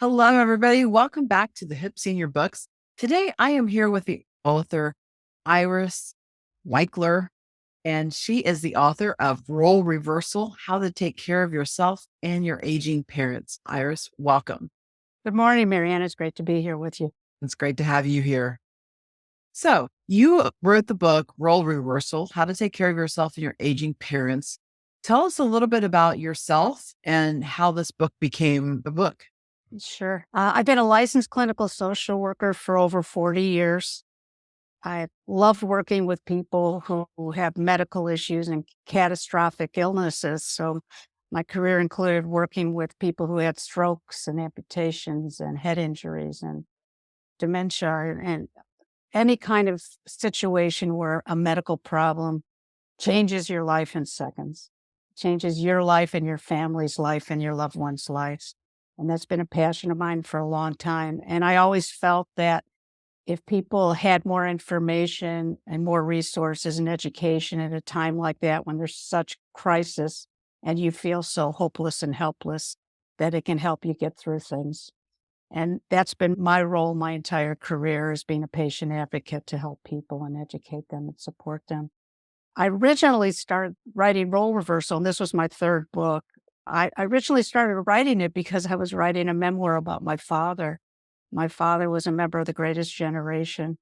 Hello, everybody. Welcome back to the Hip Senior Books. Today, I am here with the author, Iris Weichler, and she is the author of Role Reversal, How to Take Care of Yourself and Your Aging Parents. Iris, welcome. Good morning, Marianne. It's great to be here with you. It's great to have you here. So, you wrote the book, Role Reversal, How to Take Care of Yourself and Your Aging Parents. Tell us a little bit about yourself and how this book became a book. Sure. I've been a licensed clinical social worker for over 40 years. I love working with people who have medical issues and catastrophic illnesses. So my career included working with people who had strokes and amputations and head injuries and dementia and any kind of situation where a medical problem changes your life in seconds, changes your life and your family's life and your loved one's lives. And that's been a passion of mine for a long time. And I always felt that if people had more information and more resources and education at a time like that, when there's such crisis and you feel so hopeless and helpless, that it can help you get through things. And that's been my role my entire career, is being a patient advocate to help people and educate them and support them. I originally started writing Role Reversal, and this was my third book. I originally started writing it because I was writing a memoir about my father. My father was a member of the Greatest Generation,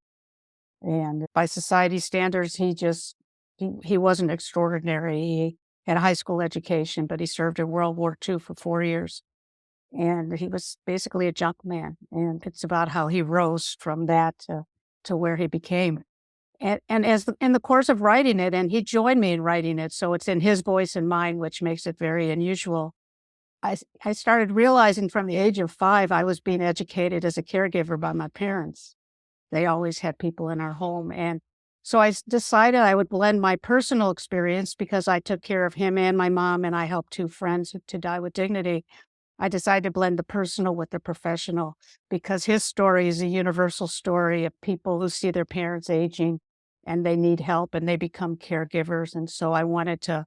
and by society standards, he wasn't extraordinary. He had a high school education, but he served in World War II for 4 years, and he was basically a junk man. And it's about how he rose from that to where he became. And in the course of writing it, and he joined me in writing it, so it's in his voice and mine, which makes it very unusual. I started realizing from the age of 5, I was being educated as a caregiver by my parents. They always had people in our home. And so decided I would blend my personal experience, because I took care of him and my mom, and I helped 2 friends to die with dignity. I decided to blend the personal with the professional, because his story is a universal story of people who see their parents aging and they need help and they become caregivers. And so I wanted to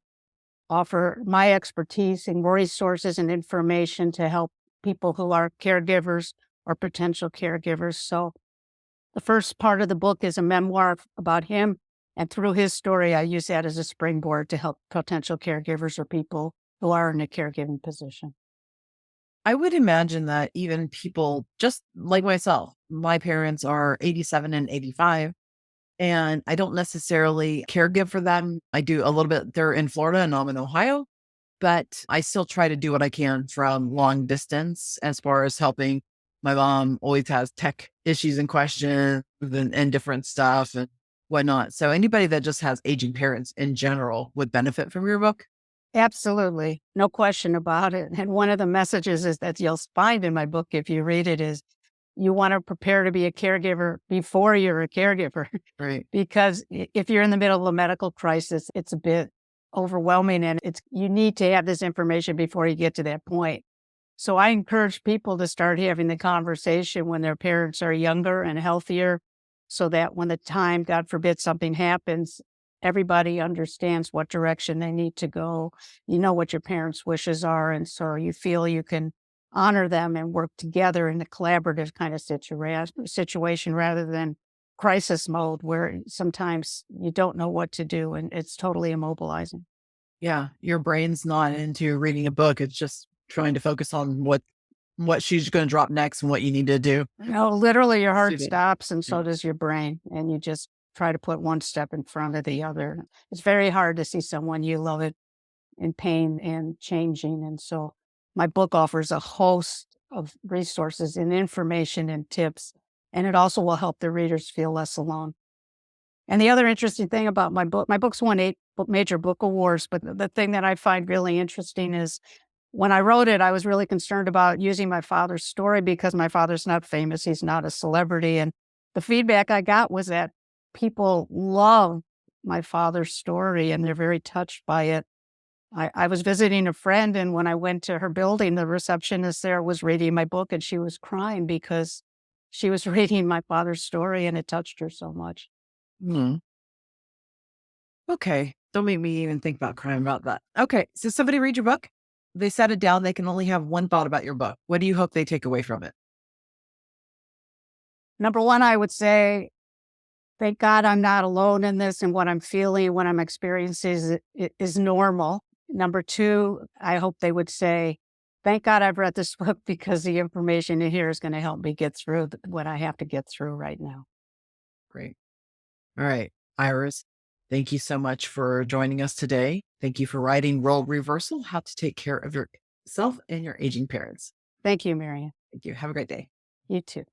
offer my expertise and resources and information to help people who are caregivers or potential caregivers. So the first part of the book is a memoir about him. And through his story, I use that as a springboard to help potential caregivers or people who are in a caregiving position. I would imagine that even people just like myself, my parents are 87 and 85, and I don't necessarily caregive for them. I do a little bit. They're in Florida and I'm in Ohio, but I still try to do what I can from long distance as far as helping. My mom always has tech issues and questions and different stuff and whatnot. So anybody that just has aging parents in general would benefit from your book. Absolutely. No question about it. And one of the messages is that you'll find in my book, if you read it, is you want to prepare to be a caregiver before you're a caregiver. Right. Because if you're in the middle of a medical crisis, it's a bit overwhelming, and you need to have this information before you get to that point. So I encourage people to start having the conversation when their parents are younger and healthier, so that when the time, God forbid, something happens, everybody understands what direction they need to go. You know what your parents' wishes are, and so you feel you can honor them and work together in a collaborative kind of situation, rather than crisis mode where sometimes you don't know what to do and it's totally immobilizing. Yeah. Your brain's not into reading a book. It's just trying to focus on what she's going to drop next and what you need to do. No, literally your heart Suit it. stops and so Yeah. does your brain, and you just try to put one step in front of the other. It's very hard to see someone you love it in pain and changing. And so my book offers a host of resources and information and tips, and it also will help the readers feel less alone. And the other interesting thing about my book's won 8 major book awards, but the thing that I find really interesting is when I wrote it, I was really concerned about using my father's story, because my father's not famous. He's not a celebrity. And the feedback I got was that people love my father's story and they're very touched by it. I was visiting a friend, and when I went to her building, the receptionist there was reading my book, and she was crying because she was reading my father's story and it touched her so much. Hmm. Okay. Don't make me even think about crying about that. Okay. So somebody read your book? they set it down, they can only have one thought about your book, what do you hope they take away from it? Number one, I would say, thank God I'm not alone in this, and what I'm feeling, what I'm experiencing is normal. Number two, I hope they would say, thank God I've read this book because the information in here is going to help me get through what I have to get through right now. Great. All right. Iris, thank you so much for joining us today. Thank you for writing Role Reversal, How to Take Care of Yourself and Your Aging Parents. Thank you, Marion. Thank you. Have a great day. You too.